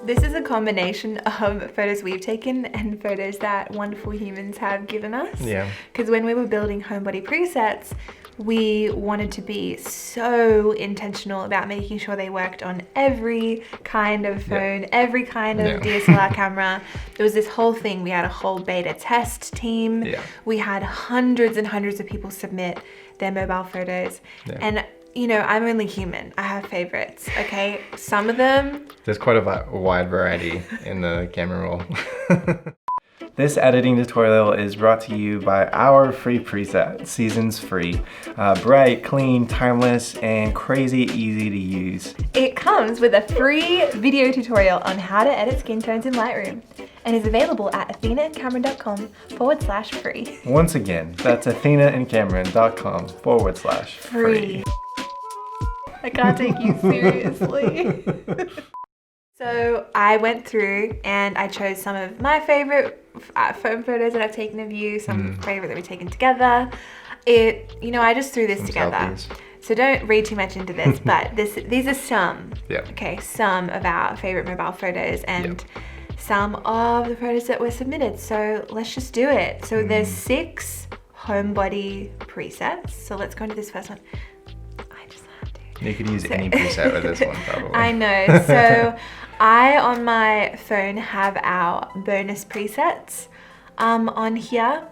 This is a combination of photos we've taken and photos that wonderful humans have given us. Yeah. Because when we were building Homebody presets, we wanted to be so intentional about making sure they worked on every kind of phone, every kind of DSLR camera. There was this whole thing. We had a whole beta test team. Yeah. We had hundreds and hundreds of people submit their mobile photos. Yeah. And you know, I'm only human. I have favorites, okay? Some of them... There's quite a wide variety in the camera roll. This editing tutorial is brought to you by our free preset, Seasons Free. Bright, clean, timeless, and crazy easy to use. It comes with a free video tutorial on how to edit skin tones in Lightroom and is available at athenaandcameron.com/free. Once again, that's athenaandcameron.com/free. I can't take you seriously. So I went through and I chose some of my favorite phone photos that I've taken of you, some favorite that we've taken together. You know, I just threw this together. Selfies. So don't read too much into this, but these are some, yeah. Okay, some of our favorite mobile photos and some of the photos that were submitted. So let's just do it. So there's 6 Homebody presets. So let's go into this first one. You could use any preset with this one, probably. I know. So I, on my phone, have our bonus presets on here.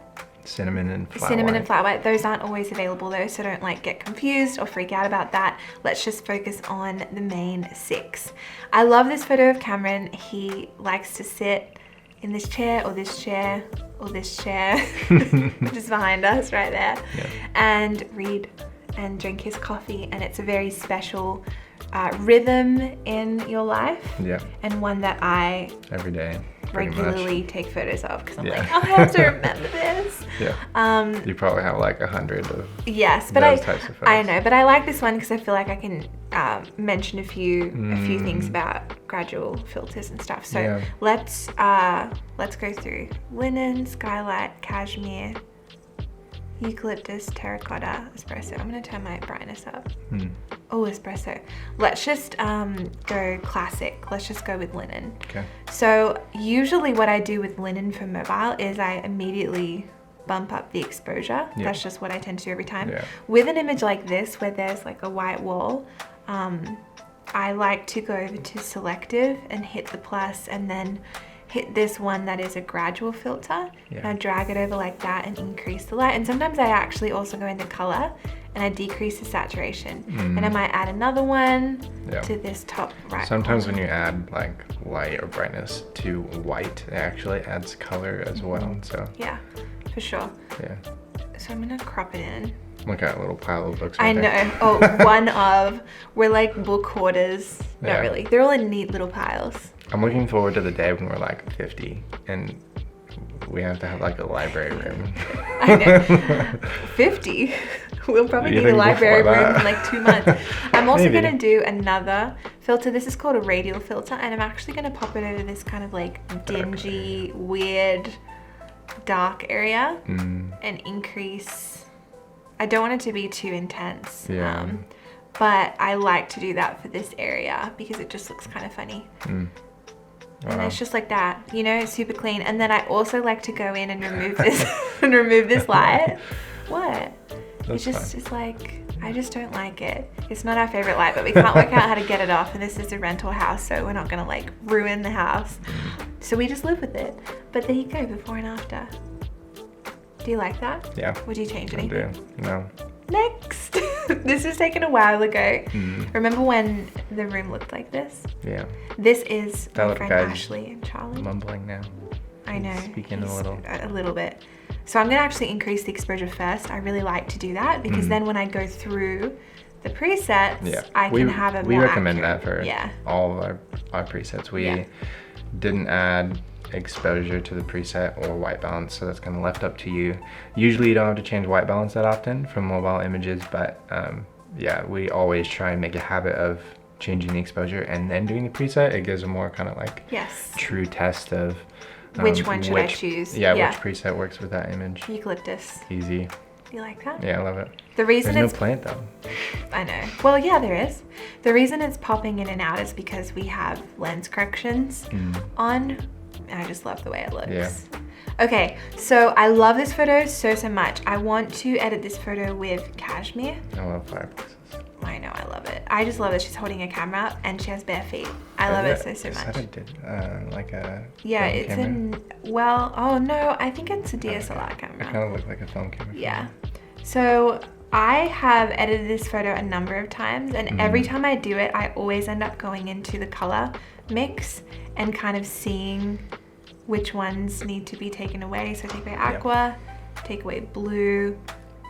Cinnamon and flat Cinnamon white. and flat white. Those aren't always available though, so don't like get confused or freak out about that. Let's just focus on the main 6. I love this photo of Cameron. He likes to sit in this chair or this chair or this chair, which is behind us right there, and read and drink his coffee, and it's a very special rhythm in your life, and one that I every day regularly take photos of because I'm like, oh, I have to remember this. You probably have like 100 of but those types of photos. I know, but I like this one because I feel like I can mention a few things about gradual filters and stuff. So let's go through linen, skylight, cashmere, eucalyptus, terracotta, espresso. I'm gonna turn my brightness up. Oh, espresso. Let's just go classic. Let's just go with linen. Okay. So usually what I do with linen for mobile is I immediately bump up the exposure. That's just what I tend to do every time. With an image like this where there's like a white wall, I like to go over to selective and hit the plus and then hit this one that is a gradual filter, and I drag it over like that and increase the light. And sometimes I actually also go into color and I decrease the saturation. And I might add another one to this top right. Sometimes when you add like light or brightness to white, it actually adds color as well. So yeah, for sure. Yeah. So I'm gonna crop it in. Look at a little pile of books. I know. Oh, we're like book hoarders. Not really. They're all in neat little piles. I'm looking forward to the day when we're like 50 and we have to have like a library room. I know. 50? We'll probably need a library room in like 2 months. I'm also going to do another filter. This is called a radial filter, and I'm actually going to pop it over this kind of like dingy, weird, dark area and increase. I don't want it to be too intense. But I like to do that for this area because it just looks kind of funny. And it's just like that, you know, it's super clean. And then I also like to go in and remove this and remove this light. What? That's it's like, I just don't like it. It's not our favorite light, but we can't work out how to get it off. And this is a rental house, so we're not gonna like ruin the house. So we just live with it. But there you go, before and after. Do you like that? Yeah. Would you change anything? I do. No. Next. This was taken a while ago. Remember when the room looked like this? Yeah. This is my friend Ashley and Charlie. Mumbling now. I know. Speaking a little. A little bit. So I'm gonna actually increase the exposure first. I really like to do that because then when I go through the presets, I can have a more We recommend accurate, that for all of our presets. We didn't add exposure to the preset or white balance, so that's kind of left up to you. Usually you don't have to change white balance that often from mobile images, but we always try and make a habit of changing the exposure and then doing the preset. It gives a more kind of like true test of which one should I choose. Which preset works with that image. Eucalyptus. Easy. Do you like that? Yeah, I love it. The reason There's no plant though. I know. Well, yeah, there is. The reason it's popping in and out is because we have lens corrections on. And I just love the way it looks. Yeah. Okay, so I love this photo so much. I want to edit this photo with cashmere. I love fireplaces. I know, I love it. I just love that she's holding a camera up and she has bare feet. I love it so much. Like a yeah, film it's camera? in, well, oh no, I think it's a DSLR It camera. kind of looks like a film camera. Yeah. So I have edited this photo a number of times, and every time I do it, I always end up going into the color mix and kind of seeing which ones need to be taken away. So take away aqua, take away blue,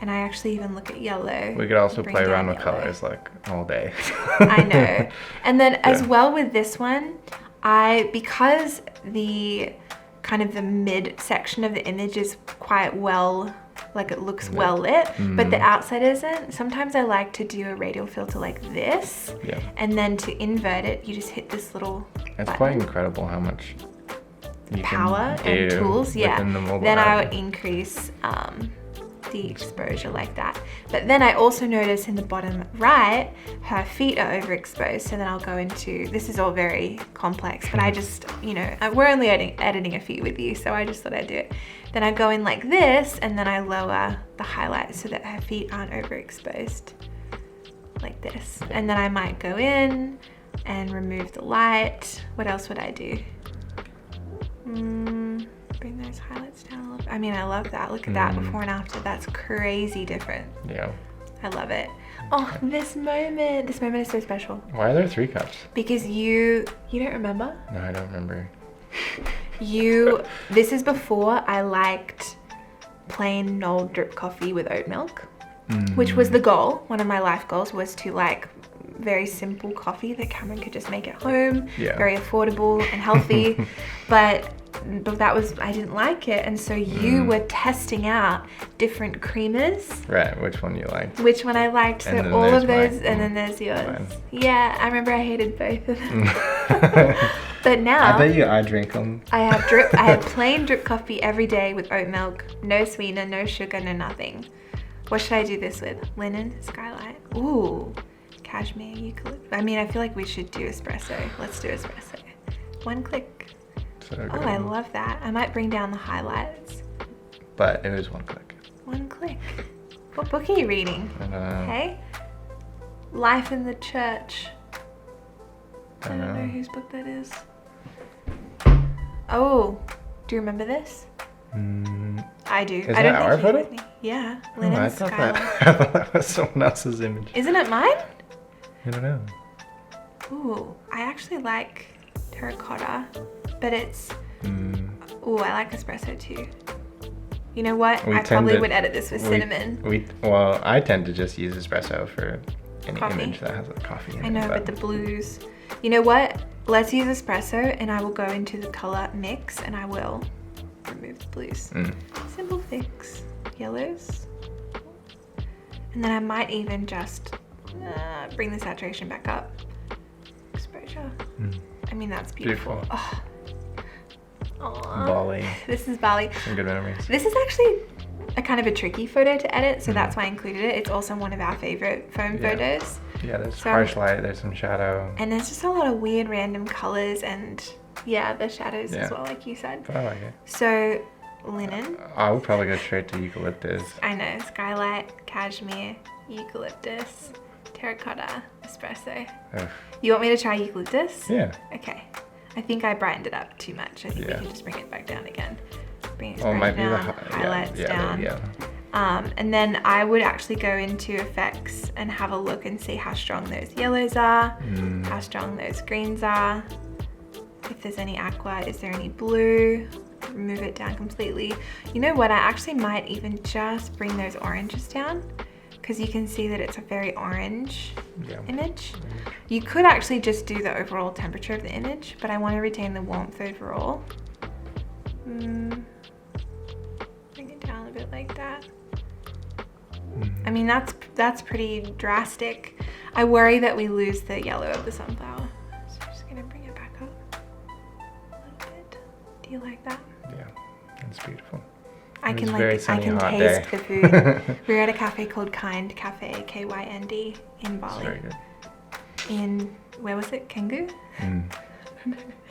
and I actually even look at yellow. We could also bring play down around with yellow. colors like all day. I know. And then as well with this one, because the kind of the mid section of the image is quite well, like it looks well lit, but the outside isn't. Sometimes I like to do a radial filter like this, and then to invert it, you just hit this little It's button. quite incredible how much you Power can do and tools, within the mobile then app. I would increase the exposure like that. But then I also notice in the bottom right, her feet are overexposed. So then I'll go into, this is all very complex, but I just, you know, we're only editing a few with you, so I just thought I'd do it. Then I go in like this, and then I lower the highlight so that her feet aren't overexposed, like this. And then I might go in and remove the light. What else would I do? Bring those highlights down a little bit. I mean, I love that. Look at that before and after. That's crazy different. Yeah. I love it. Oh, this moment is so special. Why are there 3 cups? Because you don't remember? No, I don't remember. This is before I liked plain Knoll drip coffee with oat milk, which was the goal. One of my life goals was to like very simple coffee that Cameron could just make at home, very affordable and healthy. but that was, I didn't like it, and so you were testing out different creamers. Right, which one you liked? Which one I liked, And so then all of there's those, mine. and then there's yours. Mine. Yeah, I remember I hated both of them. But now, I bet you I drink them. I have plain drip coffee every day with oat milk, no sweetener, no sugar, no nothing. What should I do this with? Linen, skylight. Ooh, cashmere, eucalyptus. I mean, I feel like we should do espresso. Let's do espresso. One click. So good. Oh, I love that. I might bring down the highlights. But it was 1 click. One click. What book are you reading? I don't know. Hey? Life in the Church. I don't know. whose book that is. Oh, do you remember this? I do. Is I don't that our think you photo? with me. Yeah, Oh, Linen I thought Skylight. I thought that was someone else's image. Isn't it mine? I don't know. Ooh, I actually like terracotta, but it's, ooh, I like espresso too. You know what? I probably would edit this with cinnamon. Well, I tend to just use espresso for any Coffee. image that has a coffee in it. I know, but the blues. You know what? Let's use espresso, and I will go into the color mix, and I will remove the blues. Simple fix. Yellows. And then I might even just bring the saturation back up. Exposure. I mean, that's beautiful. Beautiful. Oh. Aww. Bali. This is Bali. Some good memories. This is actually a kind of a tricky photo to edit, so that's why I included it. It's also one of our favorite phone photos. Yeah, there's So- harsh light, there's some shadow. And there's just a lot of weird random colors and yeah, the shadows as Yeah. well, like you said. But I like it. So linen, I would probably go straight to eucalyptus. I know, skylight, cashmere, eucalyptus, terracotta, espresso. Ugh. You want me to try eucalyptus? Yeah. Okay. I think I brightened it up too much. I think we Yeah. can just bring it back down again. Bring Oh, it might be the down, highlights down. Yeah. And then I would actually go into effects and have a look and see how strong those yellows are, how strong those greens are. If there's any aqua, is there any blue? Remove it down completely. You know what? I actually might even just bring those oranges down because you can see that it's a very orange image. You could actually just do the overall temperature of the image, but I want to retain the warmth overall. Bring it down a bit like that. I mean, that's pretty drastic. I worry that we lose the yellow of the sunflower. So I'm just gonna bring it back up a little bit. Do you like that? Yeah, that's beautiful. I can taste day. the food. We were at a cafe called Kind Cafe, Kynd, in Bali. Very good. In, where was it? Kengu?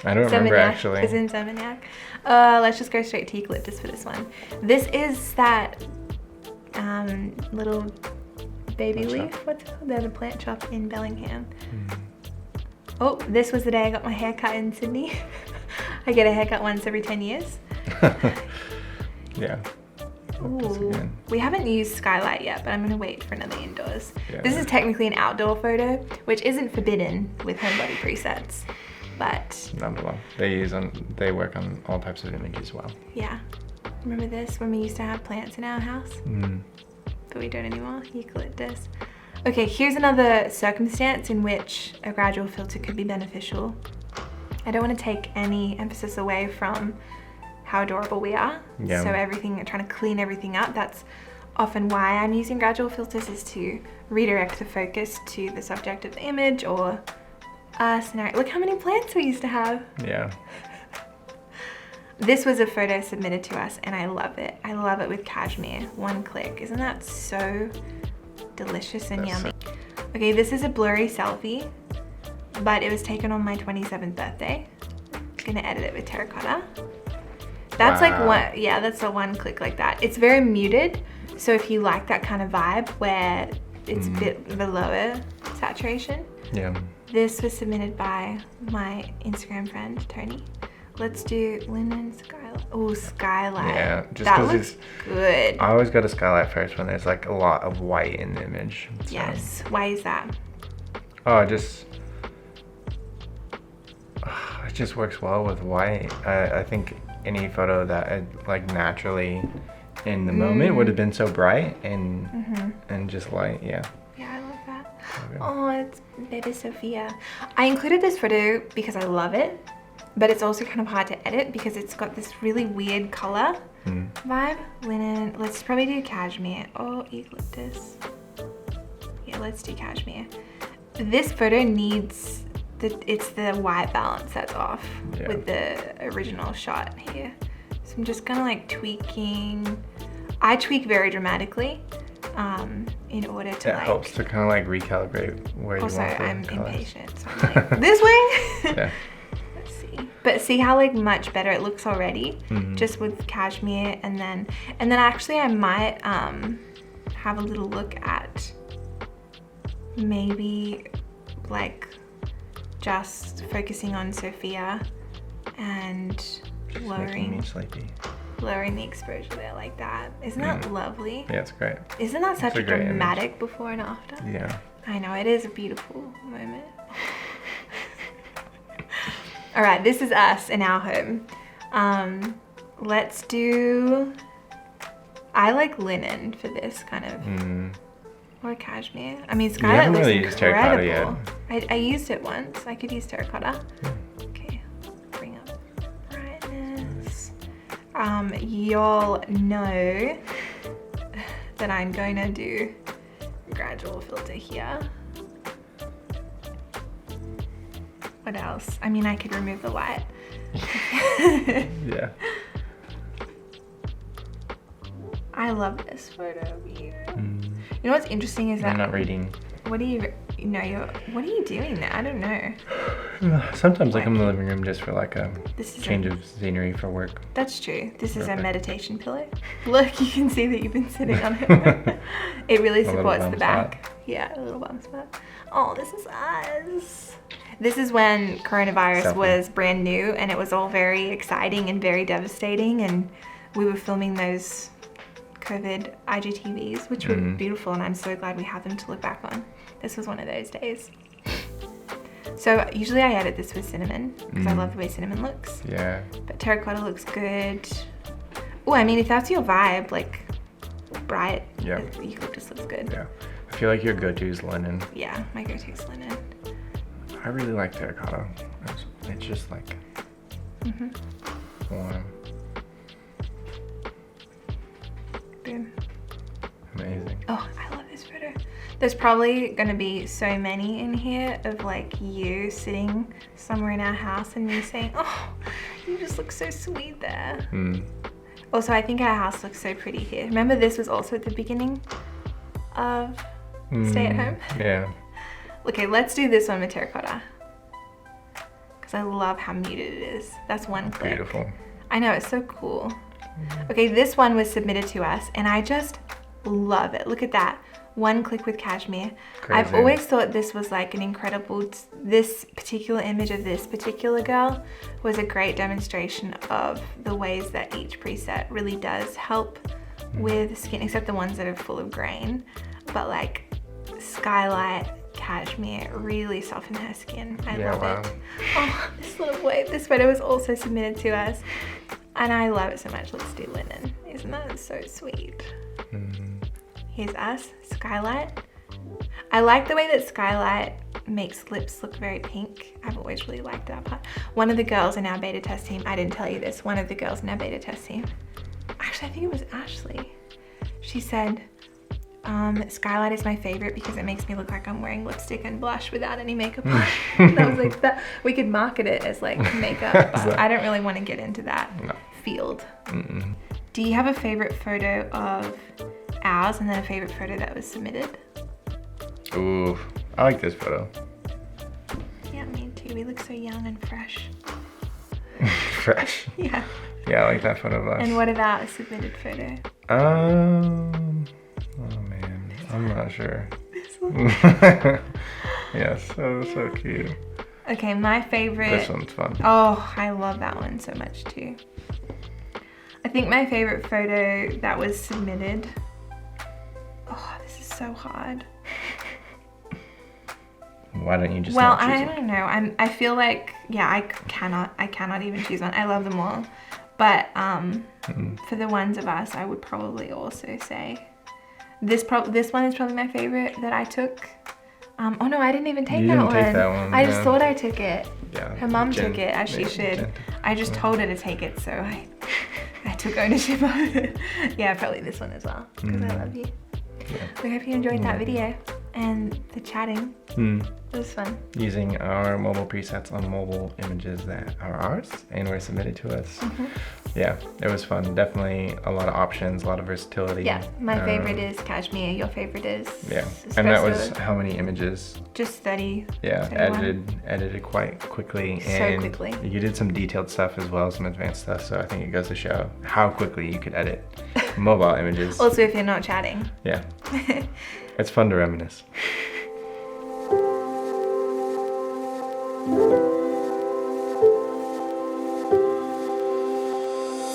I don't remember actually. It's in Seminyak. Let's just go straight to eucalyptus for this one. This is that little baby leaf. What's it called? There's a plant shop in Bellingham. Oh, this was the day I got my hair cut in Sydney. I get a haircut once every 10 years. Yeah. Ooh. We haven't used skylight yet, but I'm gonna wait for another indoors. Yeah. This is technically an outdoor photo, which isn't forbidden with Homebody presets, but Nonetheless, they work on all types of images as well. Yeah. Remember this when we used to have plants in our house? But we don't anymore. Eucalyptus. Okay, here's another circumstance in which a gradual filter could be beneficial. I don't want to take any emphasis away from how adorable we are. Yeah. So trying to clean everything up. That's often why I'm using gradual filters, is to redirect the focus to the subject of the image or a scenario. Look how many plants we used to have. Yeah. This was a photo submitted to us and I love it. I love it with cashmere. One click. Isn't that so delicious and yummy? Okay, this is a blurry selfie, but it was taken on my 27th birthday. I'm gonna edit it with terracotta. That's like one, yeah, that's a one click like that. It's very muted, so if you like that kind of vibe where it's a bit of a lower saturation. Yeah. This was submitted by my Instagram friend, Tony. Let's do linen skylight. Oh, skylight. Yeah, just that because looks good. I always go to skylight first when there's like a lot of white in the image. So. Yes. Why is that? Oh, it just works well with white. I think any photo that like naturally in the moment would have been so bright and just light. Yeah. Yeah, I love that. Okay. Oh, it's baby Sophia. I included this photo because I love it, but it's also kind of hard to edit because it's got this really weird color vibe. Linen. Let's probably do cashmere. Oh, eucalyptus. Yeah, let's do cashmere. This photo needs it's the white balance that's off with the original shot here. So I'm just gonna like tweaking. I tweak very dramatically in order to It helps to kind of like recalibrate where you want the I'm colors. impatient, so I'm like, this way? Yeah. Let's see. But see how like much better it looks already, just with cashmere, and then actually I might have a little look at maybe like just focusing on Sophia and lowering the exposure there like that. Isn't that lovely? Yeah, it's great. Isn't that such a dramatic before and after? Yeah. I know, it is a beautiful moment. All right, this is us in our home. Let's do, I like linen for this kind of. Or cashmere. I mean, skylight looks incredible. I used it once. I could use terracotta. Okay, bring up brightness. Y'all know that I'm going to do a gradual filter here. What else? I mean, I could remove the light. Yeah. I love this photo of you. You know what's interesting is that I'm not reading. What are you doing there? I don't know. Sometimes I come in the living room just for like a change of scenery for work. That's true. This is a meditation pillow. Look, you can see that you've been sitting on it. It really supports the back. Yeah, a little bum spot. Oh, this is us. This is when coronavirus was brand new and it was all very exciting and very devastating, and we were filming those COVID IGTVs, which were beautiful, and I'm so glad we have them to look back on. This was one of those days. So usually I edit this with cinnamon because I love the way cinnamon looks. Yeah. But terracotta looks good. Oh, I mean, if that's your vibe, like bright, eucalyptus looks good. Yeah. I feel like your go-to is linen. Yeah, my go-to is linen. I really like terracotta. It's just like warm. Boom. Amazing. Oh, I love this photo. There's probably gonna be so many in here of like you sitting somewhere in our house and me saying, oh, you just look so sweet there. Also, I think our house looks so pretty here. Remember, this was also at the beginning of Stay at Home? Yeah. Okay, let's do this one with terracotta. Because I love how muted it is. That's one click. Beautiful. I know, it's so cool. Okay, this one was submitted to us, and I just love it. Look at that. One click with cashmere. Crazy. I've always thought this was like an incredible, this particular image of this particular girl was a great demonstration of the ways that each preset really does help with skin, except the ones that are full of grain. But like Skylight, cashmere really softened her skin. I love it. Oh, this little wave. This photo was also submitted to us, and I love it so much. Let's do linen. Isn't that so sweet? Here's us, Skylight. I like the way that Skylight makes lips look very pink. I've always really liked that part. One of the girls in our beta test team, I didn't tell you this, one of the girls in our beta test team, actually I think it was Ashley, she said, Skylight is my favorite because it makes me look like I'm wearing lipstick and blush without any makeup on. That was like that. We could market it as like makeup, but I don't really want to get into that field. Do you have a favorite photo of ours and then a favorite photo that was submitted? Ooh, I like this photo. Yeah, me too. We look so young and fresh. Fresh? Yeah. Yeah, I like that photo of us. And what about a submitted photo? Oh man, I'm not sure. This one? Yeah, so cute. Okay, my favorite. This one's fun. Oh, I love that one so much too. I think my favorite photo that was submitted. Oh, this is so hard. Why don't you just well, not choose I don't know. I feel like, yeah, I cannot even choose one. I love them all. But for the ones of us, I would probably also say this one is probably my favorite that I took. Oh no, I didn't even take that one. Take that one. I just thought I took it. Yeah. Her mum took it, as she should. I just told her to take it, so I took ownership of it. Yeah, probably this one as well, because I love you. Yeah. We hope you enjoyed that video and the chatting. It was fun. Using our mobile presets on mobile images that are ours and were submitted to us. Yeah, it was fun. Definitely a lot of options, a lot of versatility. Yeah, my favorite is cashmere. Your favorite is espresso. And that was how many images? Just 30. Yeah, 31. edited quite quickly. And so quickly. You did some detailed stuff as well as some advanced stuff. So I think it goes to show how quickly you could edit mobile images. Also, if you're not chatting. Yeah, it's fun to reminisce.